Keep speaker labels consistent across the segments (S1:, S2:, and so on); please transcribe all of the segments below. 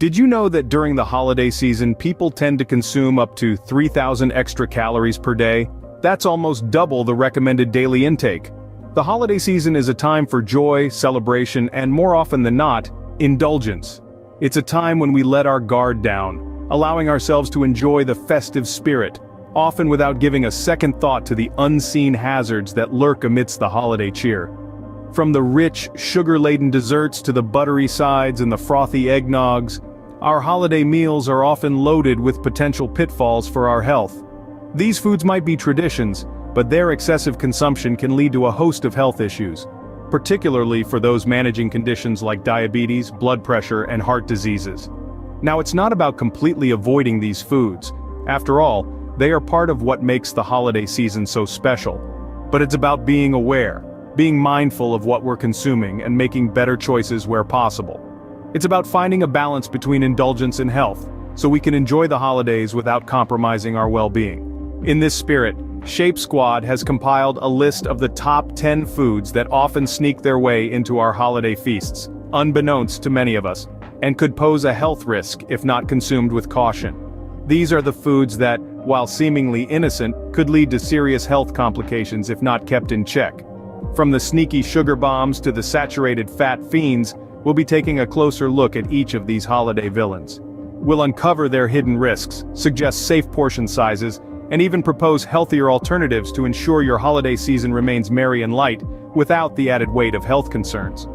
S1: Did you know that during the holiday season people tend to consume up to 3,000 extra calories per day? That's almost double the recommended daily intake. The holiday season is a time for joy, celebration, and more often than not, indulgence. It's a time when we let our guard down, allowing ourselves to enjoy the festive spirit, often without giving a second thought to the unseen hazards that lurk amidst the holiday cheer. From the rich, sugar-laden desserts to the buttery sides and the frothy eggnogs, our holiday meals are often loaded with potential pitfalls for our health. These foods might be traditions, but their excessive consumption can lead to a host of health issues, particularly for those managing conditions like diabetes, blood pressure, and heart diseases. Now, it's not about completely avoiding these foods. After all, they are part of what makes the holiday season so special. But it's about being aware, being mindful of what we're consuming, and making better choices where possible. It's about finding a balance between indulgence and health, so we can enjoy the holidays without compromising our well-being. In this spirit, Shape Squad has compiled a list of the top 10 foods that often sneak their way into our holiday feasts, unbeknownst to many of us, and could pose a health risk if not consumed with caution. These are the foods that, while seemingly innocent, could lead to serious health complications if not kept in check. From the sneaky sugar bombs to the saturated fat fiends, we'll be taking a closer look at each of these holiday villains. We'll uncover their hidden risks, suggest safe portion sizes, and even propose healthier alternatives to ensure your holiday season remains merry and light, without the added weight of health concerns.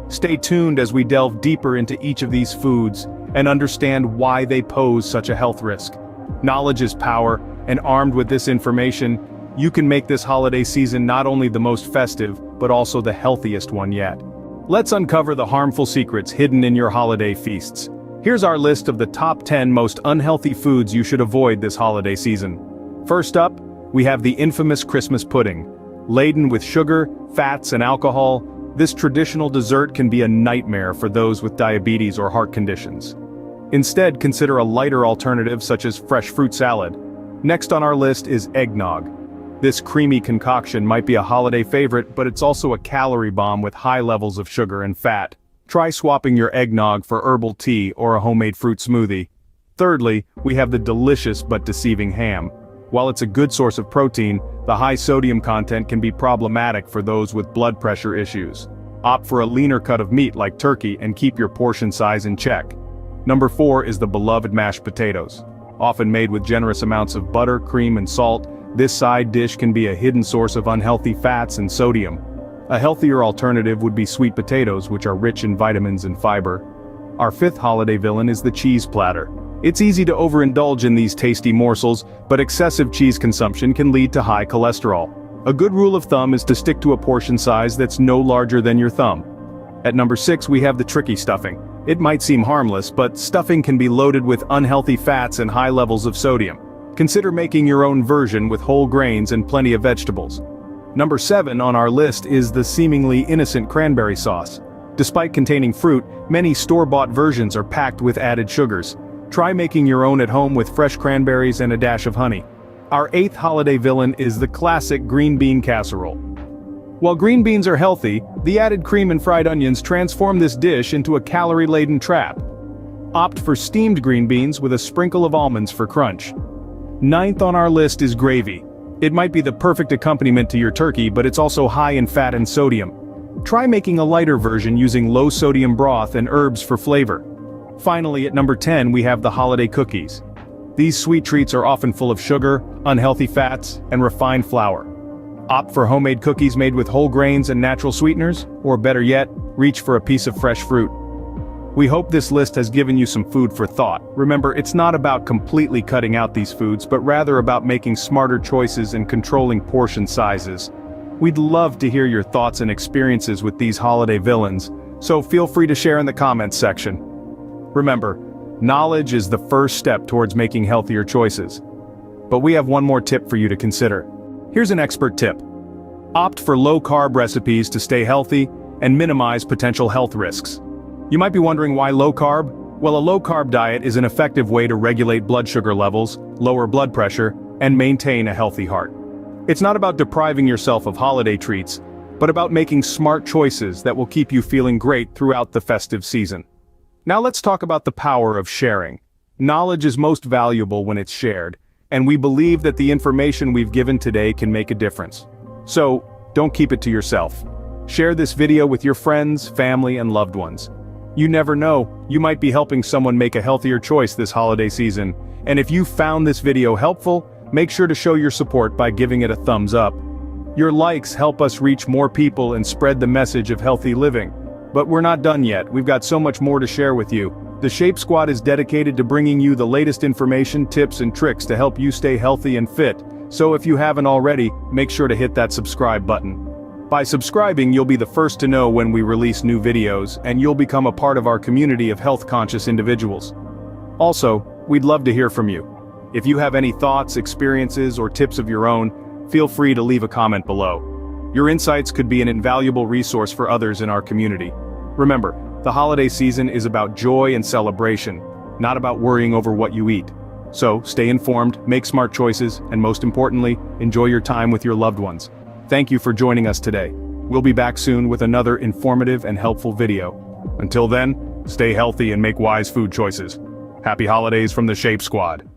S1: Stay tuned as we delve deeper into each of these foods, and understand why they pose such a health risk. Knowledge is power, and armed with this information, you can make this holiday season not only the most festive, but also the healthiest one yet. Let's uncover the harmful secrets hidden in your holiday feasts. Here's our list of the top 10 most unhealthy foods you should avoid this holiday season. First up, we have the infamous Christmas pudding. Laden with sugar, fats, and alcohol, this traditional dessert can be a nightmare for those with diabetes or heart conditions. Instead, consider a lighter alternative such as fresh fruit salad. Next on our list is eggnog. This creamy concoction might be a holiday favorite, but it's also a calorie bomb with high levels of sugar and fat. Try swapping your eggnog for herbal tea or a homemade fruit smoothie. Thirdly, we have the delicious but deceiving ham. While it's a good source of protein, the high sodium content can be problematic for those with blood pressure issues. Opt for a leaner cut of meat like turkey and keep your portion size in check. Number 4 is the beloved mashed potatoes. Often made with generous amounts of butter, cream, and salt, this side dish can be a hidden source of unhealthy fats and sodium. A healthier alternative would be sweet potatoes, which are rich in vitamins and fiber. Our fifth holiday villain is the cheese platter. It's easy to overindulge in these tasty morsels, but excessive cheese consumption can lead to high cholesterol. A good rule of thumb is to stick to a portion size that's no larger than your thumb. At number 6 we have the tricky stuffing. It might seem harmless, but stuffing can be loaded with unhealthy fats and high levels of sodium. Consider making your own version with whole grains and plenty of vegetables. Number 7 on our list is the seemingly innocent cranberry sauce. Despite containing fruit, many store-bought versions are packed with added sugars. Try making your own at home with fresh cranberries and a dash of honey. Our 8th holiday villain is the classic green bean casserole. While green beans are healthy, the added cream and fried onions transform this dish into a calorie-laden trap. Opt for steamed green beans with a sprinkle of almonds for crunch. 9th on our list is gravy. It might be the perfect accompaniment to your turkey, but it's also high in fat and sodium. Try making a lighter version using low-sodium broth and herbs for flavor. Finally, at number 10 we have the holiday cookies. These sweet treats are often full of sugar, unhealthy fats, and refined flour. Opt for homemade cookies made with whole grains and natural sweeteners, or better yet, reach for a piece of fresh fruit. We hope this list has given you some food for thought. Remember, it's not about completely cutting out these foods, but rather about making smarter choices and controlling portion sizes. We'd love to hear your thoughts and experiences with these holiday villains, so feel free to share in the comments section. Remember, knowledge is the first step towards making healthier choices. But we have one more tip for you to consider. Here's an expert tip. Opt for low-carb recipes to stay healthy and minimize potential health risks. You might be wondering why low-carb? Well, a low-carb diet is an effective way to regulate blood sugar levels, lower blood pressure, and maintain a healthy heart. It's not about depriving yourself of holiday treats, but about making smart choices that will keep you feeling great throughout the festive season. Now let's talk about the power of sharing. Knowledge is most valuable when it's shared, and we believe that the information we've given today can make a difference. So, don't keep it to yourself. Share this video with your friends, family, and loved ones. You never know, you might be helping someone make a healthier choice this holiday season. And if you found this video helpful, make sure to show your support by giving it a thumbs up. Your likes help us reach more people and spread the message of healthy living. But we're not done yet, we've got so much more to share with you. The Shape Squad is dedicated to bringing you the latest information, tips, and tricks to help you stay healthy and fit. So if you haven't already, make sure to hit that subscribe button. By subscribing, you'll be the first to know when we release new videos, and you'll become a part of our community of health-conscious individuals. Also, we'd love to hear from you. If you have any thoughts, experiences, or tips of your own, feel free to leave a comment below. Your insights could be an invaluable resource for others in our community. Remember, the holiday season is about joy and celebration, not about worrying over what you eat. So, stay informed, make smart choices, and most importantly, enjoy your time with your loved ones. Thank you for joining us today. We'll be back soon with another informative and helpful video. Until then, stay healthy and make wise food choices. Happy holidays from the Shape Squad.